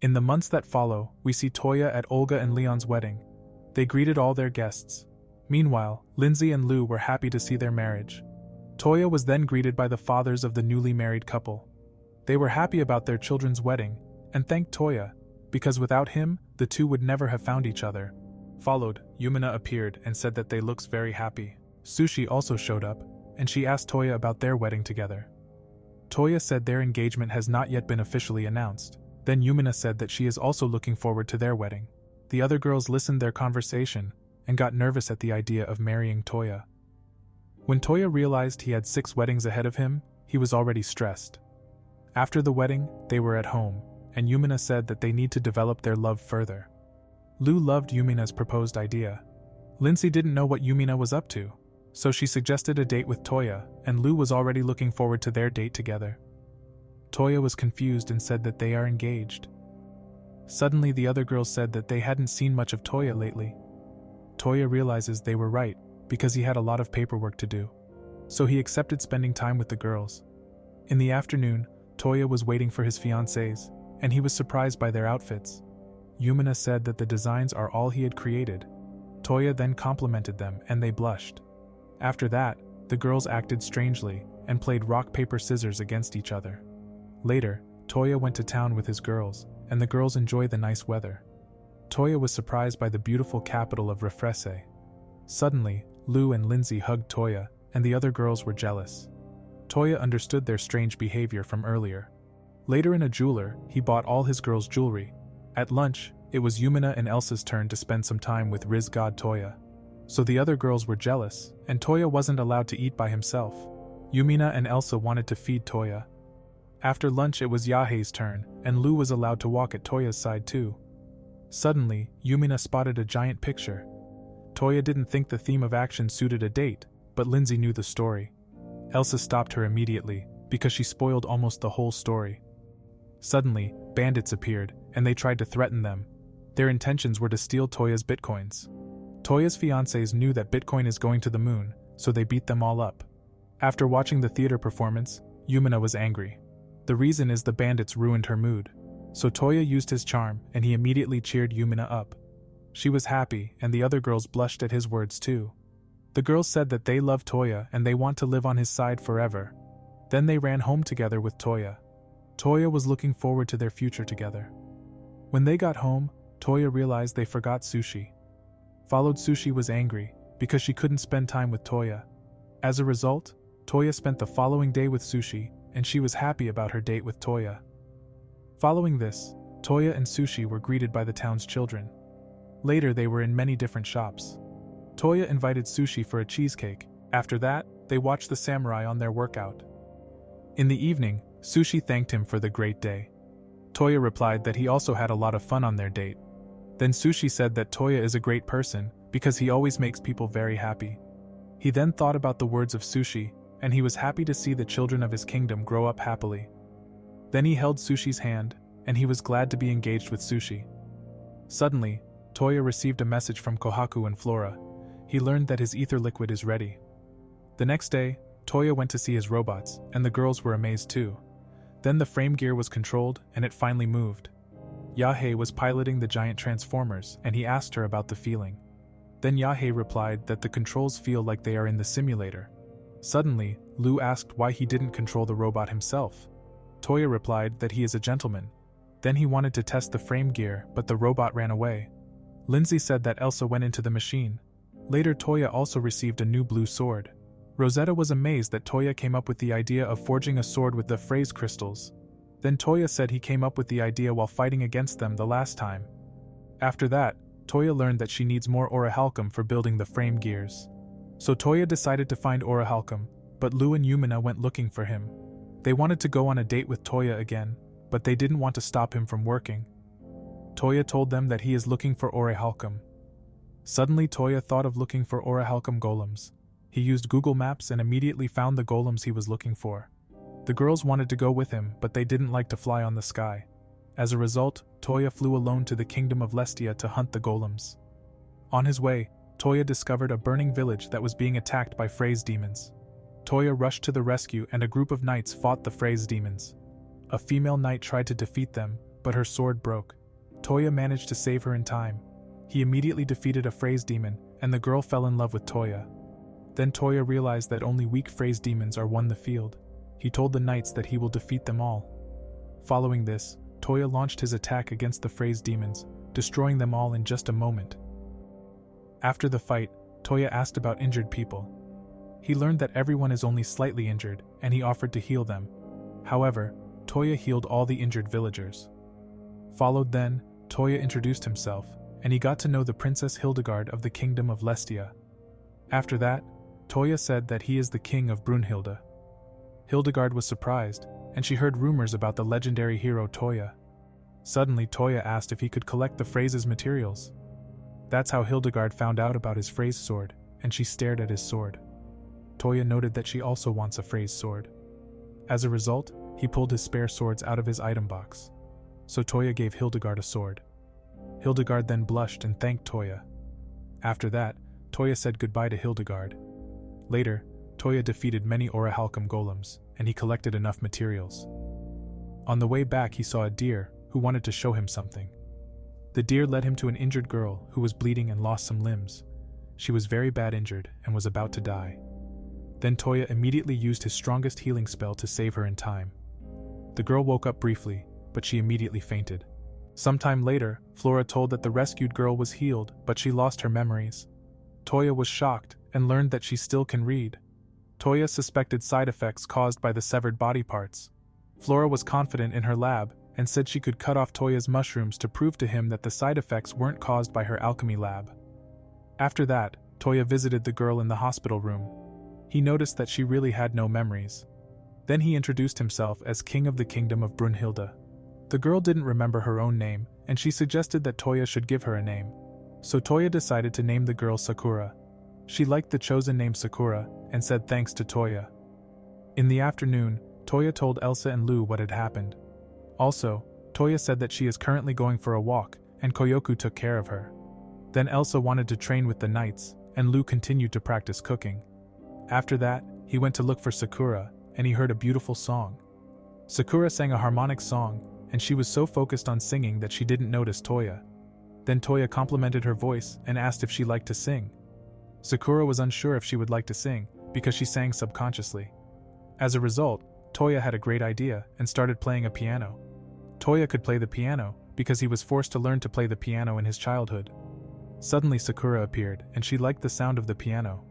In the months that follow, we see Toya at Olga and Leon's wedding. They greeted all their guests. Meanwhile, Lindsay and Lou were happy to see their marriage. Toya was then greeted by the fathers of the newly married couple. They were happy about their children's wedding, and thanked Toya, because without him, the two would never have found each other. Followed, Yumina appeared and said that they looks very happy. Sushi also showed up, and she asked Toya about their wedding together. Toya said their engagement has not yet been officially announced. Then Yumina said that she is also looking forward to their wedding. The other girls listened their conversation, and got nervous at the idea of marrying Toya. When Toya realized he had 6 weddings ahead of him, he was already stressed. After the wedding, they were at home, and Yumina said that they need to develop their love further. Lou loved Yumina's proposed idea. Lindsay didn't know what Yumina was up to, so she suggested a date with Toya, and Lou was already looking forward to their date together. Toya was confused and said that they are engaged. Suddenly the other girls said that they hadn't seen much of Toya lately. Toya realizes they were right, because he had a lot of paperwork to do. So he accepted spending time with the girls. In the afternoon, Toya was waiting for his fiancés, and he was surprised by their outfits. Yumina said that the designs are all he had created. Toya then complimented them and they blushed. After that, the girls acted strangely and played rock paper scissors against each other. Later, Toya went to town with his girls, and the girls enjoyed the nice weather. Toya was surprised by the beautiful capital of Refrese. Suddenly, Lou and Lindsay hugged Toya, and the other girls were jealous. Toya understood their strange behavior from earlier. Later in a jeweler, he bought all his girls' jewelry. At lunch, it was Yumina and Elsa's turn to spend some time with Riz God Toya. So the other girls were jealous, and Toya wasn't allowed to eat by himself. Yumina and Elsa wanted to feed Toya. After lunch it was Yahei's turn, and Lou was allowed to walk at Toya's side too. Suddenly, Yumina spotted a giant picture. Toya didn't think the theme of action suited a date, but Lindsay knew the story. Elsa stopped her immediately, because she spoiled almost the whole story. Suddenly, bandits appeared, and they tried to threaten them. Their intentions were to steal Toya's bitcoins. Toya's fiancés knew that Bitcoin is going to the moon, so they beat them all up. After watching the theater performance, Yumina was angry. The reason is the bandits ruined her mood. So Toya used his charm, and he immediately cheered Yumina up. She was happy, and the other girls blushed at his words too. The girls said that they love Toya and they want to live on his side forever. Then they ran home together with Toya. Toya was looking forward to their future together. When they got home, Toya realized they forgot Sushi. Followed Sushi was angry, because she couldn't spend time with Toya. As a result, Toya spent the following day with Sushi, and she was happy about her date with Toya. Following this, Toya and Sushi were greeted by the town's children. Later they were in many different shops. Toya invited Sushi for a cheesecake. After that, they watched the samurai on their workout. In the evening, Sushi thanked him for the great day. Toya replied that he also had a lot of fun on their date. Then Sushi said that Toya is a great person, because he always makes people very happy. He then thought about the words of Sushi, and he was happy to see the children of his kingdom grow up happily. Then he held Sushi's hand, and he was glad to be engaged with Sushi. Suddenly, Toya received a message from Kohaku and Flora. He learned that his ether liquid is ready. The next day, Toya went to see his robots, and the girls were amazed too. Then the frame gear was controlled, and it finally moved. Yahei was piloting the giant transformers, and he asked her about the feeling. Then Yahei replied that the controls feel like they are in the simulator. Suddenly, Lou asked why he didn't control the robot himself. Toya replied that he is a gentleman. Then he wanted to test the frame gear, but the robot ran away. Lindsay said that Elsa went into the machine. Later Toya also received a new blue sword. Rosetta was amazed that Toya came up with the idea of forging a sword with the phrase crystals. Then Toya said he came up with the idea while fighting against them the last time. After that, Toya learned that she needs more orichalcum for building the frame gears. So Toya decided to find orichalcum, but Lou and Yumina went looking for him. They wanted to go on a date with Toya again, but they didn't want to stop him from working. Toya told them that he is looking for orichalcum. Suddenly Toya thought of looking for orichalcum golems. He used Google Maps and immediately found the golems he was looking for. The girls wanted to go with him, but they didn't like to fly on the sky. As a result, Toya flew alone to the kingdom of Lestia to hunt the golems. On his way, Toya discovered a burning village that was being attacked by phrase demons. Toya rushed to the rescue and a group of knights fought the phrase demons. A female knight tried to defeat them, but her sword broke. Toya managed to save her in time. He immediately defeated a phrase demon, and the girl fell in love with Toya. Then Toya realized that only weak phrase demons are won the field. He told the knights that he will defeat them all. Following this, Toya launched his attack against the phrase demons, destroying them all in just a moment. After the fight, Toya asked about injured people. He learned that everyone is only slightly injured, and he offered to heal them. However, Toya healed all the injured villagers. Followed then, Toya introduced himself, and he got to know the Princess Hildegard of the Kingdom of Lestia. After that, Toya said that he is the king of Brunhilde. Hildegard was surprised, and she heard rumors about the legendary hero Toya. Suddenly Toya asked if he could collect the phrase's materials. That's how Hildegard found out about his phrase sword, and she stared at his sword. Toya noted that she also wants a phrase sword. As a result, he pulled his spare swords out of his item box. So Toya gave Hildegard a sword. Hildegard then blushed and thanked Toya. After that, Toya said goodbye to Hildegard. Later, Toya defeated many orichalcum golems, and he collected enough materials. On the way back he saw a deer, who wanted to show him something. The deer led him to an injured girl, who was bleeding and lost some limbs. She was very bad injured, and was about to die. Then Toya immediately used his strongest healing spell to save her in time. The girl woke up briefly, but she immediately fainted. Sometime later, Flora told that the rescued girl was healed, but she lost her memories. Toya was shocked, and learned that she still can read. Toya suspected side effects caused by the severed body parts. Flora was confident in her lab, and said she could cut off Toya's mushrooms to prove to him that the side effects weren't caused by her alchemy lab. After that, Toya visited the girl in the hospital room. He noticed that she really had no memories. Then he introduced himself as king of the kingdom of Brunhilde. The girl didn't remember her own name, and she suggested that Toya should give her a name. So Toya decided to name the girl Sakura. She liked the chosen name Sakura, and said thanks to Toya. In the afternoon, Toya told Elsa and Lu what had happened. Also, Toya said that she is currently going for a walk, and Koyoku took care of her. Then Elsa wanted to train with the knights, and Lu continued to practice cooking. After that, he went to look for Sakura, and he heard a beautiful song. Sakura sang a harmonic song, and she was so focused on singing that she didn't notice Toya. Then Toya complimented her voice and asked if she liked to sing. Sakura was unsure if she would like to sing, because she sang subconsciously. As a result, Toya had a great idea and started playing a piano. Toya could play the piano because he was forced to learn to play the piano in his childhood. Suddenly Sakura appeared, and she liked the sound of the piano.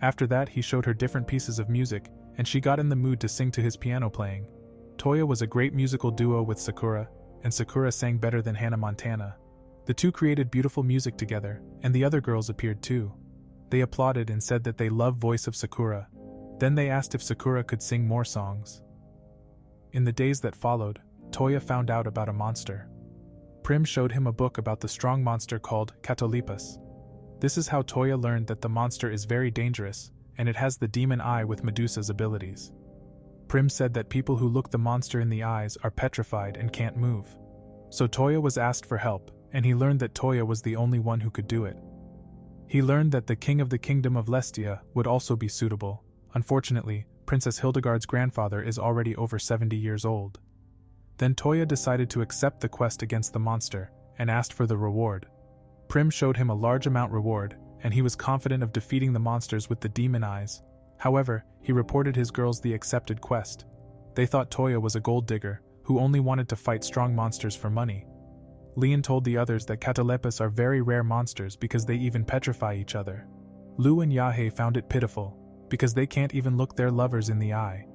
After that, he showed her different pieces of music, and she got in the mood to sing to his piano playing. Toya was a great musical duo with Sakura, and Sakura sang better than Hannah Montana. The two created beautiful music together, and the other girls appeared too. They applauded and said that they loved voice of Sakura. Then they asked if Sakura could sing more songs. In the days that followed, Toya found out about a monster. Prim showed him a book about the strong monster called Catolipas. This is how Toya learned that the monster is very dangerous, and it has the demon eye with Medusa's abilities. Prim said that people who look the monster in the eyes are petrified and can't move. So Toya was asked for help, and he learned that Toya was the only one who could do it. He learned that the king of the kingdom of Lestia would also be suitable. Unfortunately, Princess Hildegard's grandfather is already over 70 years old. Then Toya decided to accept the quest against the monster, and asked for the reward. Prim showed him a large amount reward, and he was confident of defeating the monsters with the demon eyes. However, he reported his girls the accepted quest. They thought Toya was a gold digger, who only wanted to fight strong monsters for money. Leon told the others that Catalepas are very rare monsters because they even petrify each other. Lu and Yahe found it pitiful, because they can't even look their lovers in the eye.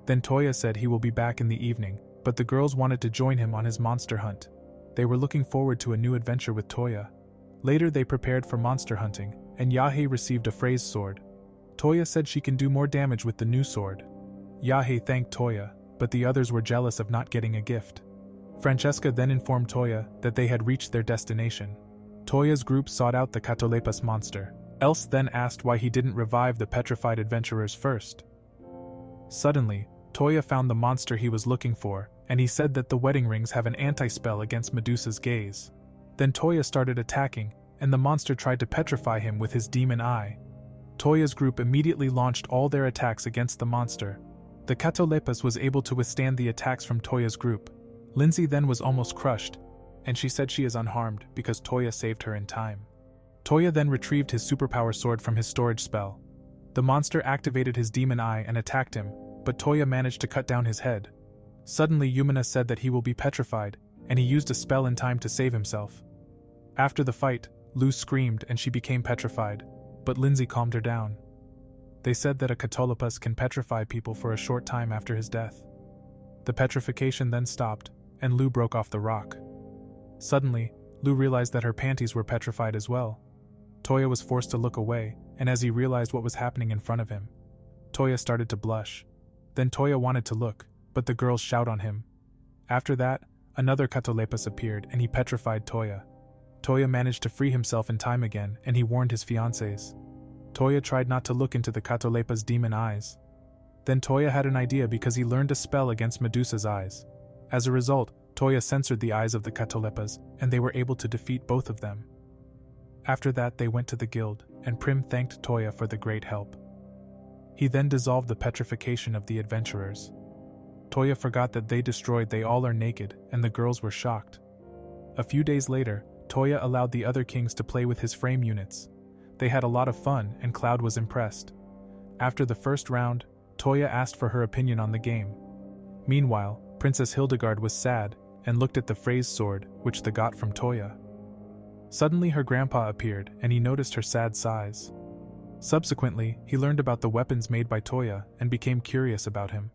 Then Toya said he will be back in the evening, but the girls wanted to join him on his monster hunt. They were looking forward to a new adventure with Toya. Later they prepared for monster hunting, and Yahe received a phrase sword. Toya said she can do more damage with the new sword. Yahe thanked Toya, but the others were jealous of not getting a gift. Francesca then informed Toya that they had reached their destination. Toya's group sought out the Catalepas monster. Else then asked why he didn't revive the petrified adventurers first. Suddenly, Toya found the monster he was looking for, and he said that the wedding rings have an anti-spell against Medusa's gaze. Then Toya started attacking, and the monster tried to petrify him with his demon eye. Toya's group immediately launched all their attacks against the monster. The Catalepas was able to withstand the attacks from Toya's group. Lindsay then was almost crushed, and she said she is unharmed because Toya saved her in time. Toya then retrieved his superpower sword from his storage spell. The monster activated his demon eye and attacked him, but Toya managed to cut down his head. Suddenly Yumina said that he will be petrified, and he used a spell in time to save himself. After the fight, Lou screamed and she became petrified, but Lindsay calmed her down. They said that a catolopus can petrify people for a short time after his death. The petrification then stopped, and Lou broke off the rock. Suddenly, Lou realized that her panties were petrified as well. Toya was forced to look away, and as he realized what was happening in front of him, Toya started to blush. Then Toya wanted to look, but the girls shout on him. After that, another catolopus appeared and he petrified Toya. Toya managed to free himself in time again, and he warned his fiancés. Toya tried not to look into the catolopus' demon eyes. Then Toya had an idea because he learned a spell against Medusa's eyes. As a result, Toya censored the eyes of the catolopus, and they were able to defeat both of them. After that they went to the guild, and Prim thanked Toya for the great help. He then dissolved the petrification of the adventurers. Toya forgot that they all are naked, and the girls were shocked. A few days later, Toya allowed the other kings to play with his frame units. They had a lot of fun, and Cloud was impressed. After the first round, Toya asked for her opinion on the game. Meanwhile, Princess Hildegard was sad, and looked at the phrase sword, which they got from Toya. Suddenly her grandpa appeared, and he noticed her sad sighs. Subsequently, he learned about the weapons made by Toya, and became curious about him.